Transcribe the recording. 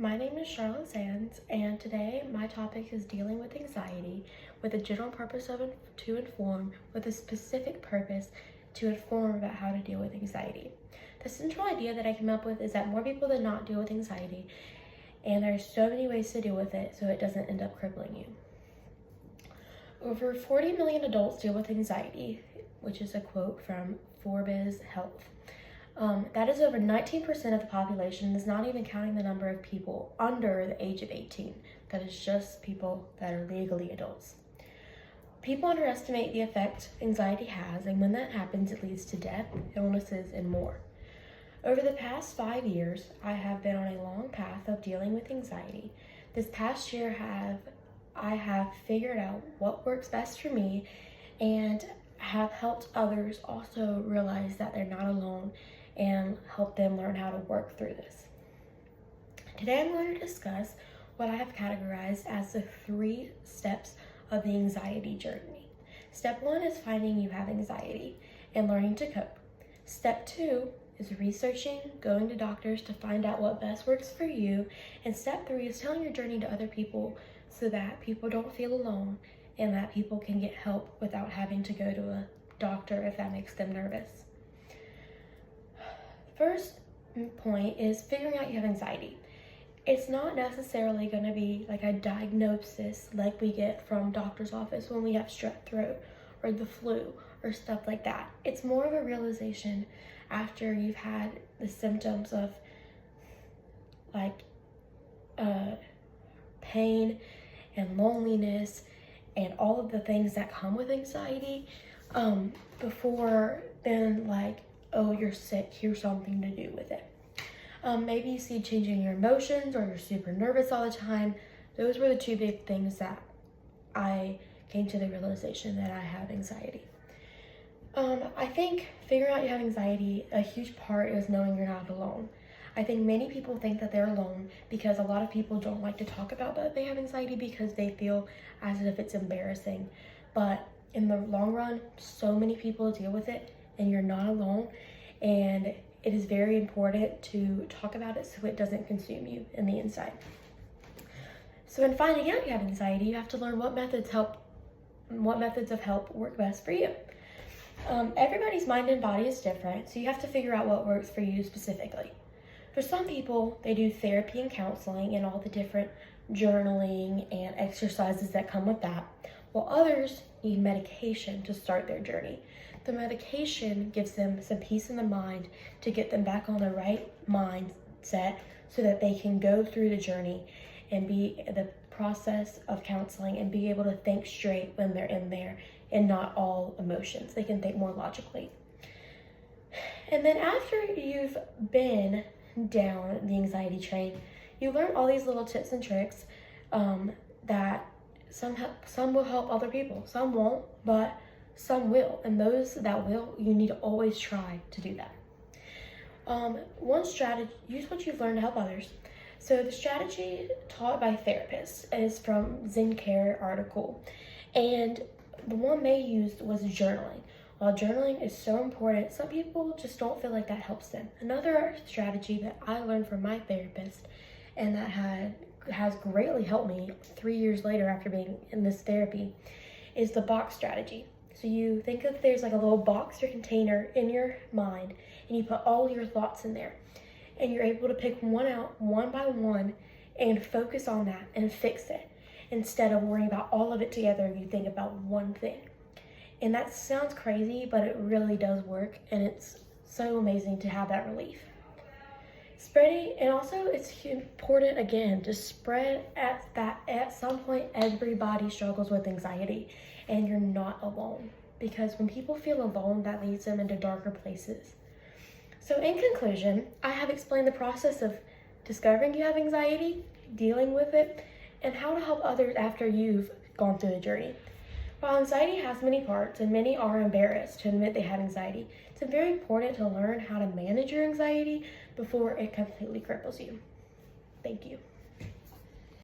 My name is Charlotte Sands, and today my topic is dealing with anxiety with a general purpose to inform, with a specific purpose to inform about how to deal with anxiety. The central idea that I came up with is that more people than not deal with anxiety, and there's so many ways to deal with it so it doesn't end up crippling you. Over 40 million adults deal with anxiety, which is a quote from Forbes Health. That is over 19% of the population, is not even counting the number of people under the age of 18. That is just people that are legally adults. People underestimate the effect anxiety has, and when that happens, it leads to death, illnesses, and more. Over the past 5 years, I have been on a long path of dealing with anxiety. This past year, I have figured out what works best for me and have helped others also realize that they're not alone and help them learn how to work through this. Today I'm going to discuss what I have categorized as the 3 steps of the anxiety journey. Step 1 is finding you have anxiety and learning to cope. Step 2 is researching, going to doctors to find out what best works for you. And step 3 is telling your journey to other people so that people don't feel alone and that people can get help without having to go to a doctor if that makes them nervous. First point is figuring out you have anxiety. It's not necessarily going to be like a diagnosis like we get from doctor's office when we have strep throat or the flu or stuff like that. It's more of a realization after you've had the symptoms of pain and loneliness and all of the things that come with anxiety, before then oh, you're sick, here's something to do with it. Maybe you see changing your emotions or you're super nervous all the time. Those were the 2 big things that I came to the realization that I have anxiety. I think figuring out you have anxiety, a huge part is knowing you're not alone. I think many people think that they're alone because a lot of people don't like to talk about that they have anxiety because they feel as if it's embarrassing. But in the long run, so many people deal with it and you're not alone. And it is very important to talk about it so it doesn't consume you in the inside. So in finding out you have anxiety, you have to learn what methods of help work best for you. Everybody's mind and body is different, so you have to figure out what works for you specifically. For some people, they do therapy and counseling and all the different journaling and exercises that come with that, while others need medication to start their journey. The medication gives them some peace in the mind to get them back on the right mindset so that they can go through the journey and be the process of counseling and be able to think straight when they're in there and not all emotions. They can think more logically. And then after you've been down the anxiety train, you learn all these little tips and tricks that some will help other people, some won't, but some will, and those that will, you need to always try to do that. One strategy, use what you've learned to help others. So the strategy taught by therapists is from Zen Care article, and the one they used was journaling. While journaling is so important, some people just don't feel like that helps them. Another strategy that I learned from my therapist and that has greatly helped me 3 years later after being in this therapy is the box strategy. So you think of there's like a little box or container in your mind and you put all your thoughts in there and you're able to pick one out one by one and focus on that and fix it. Instead of worrying about all of it together, you think about one thing. And that sounds crazy, but it really does work, and it's so amazing to have that relief. Spreading, and also it's important again to spread at some point everybody struggles with anxiety and you're not alone, because when people feel alone, that leads them into darker places. So in conclusion, I have explained the process of discovering you have anxiety, dealing with it, and how to help others after you've gone through the journey. While anxiety has many parts and many are embarrassed to admit they have anxiety, it's very important to learn how to manage your anxiety before it completely cripples you. Thank you.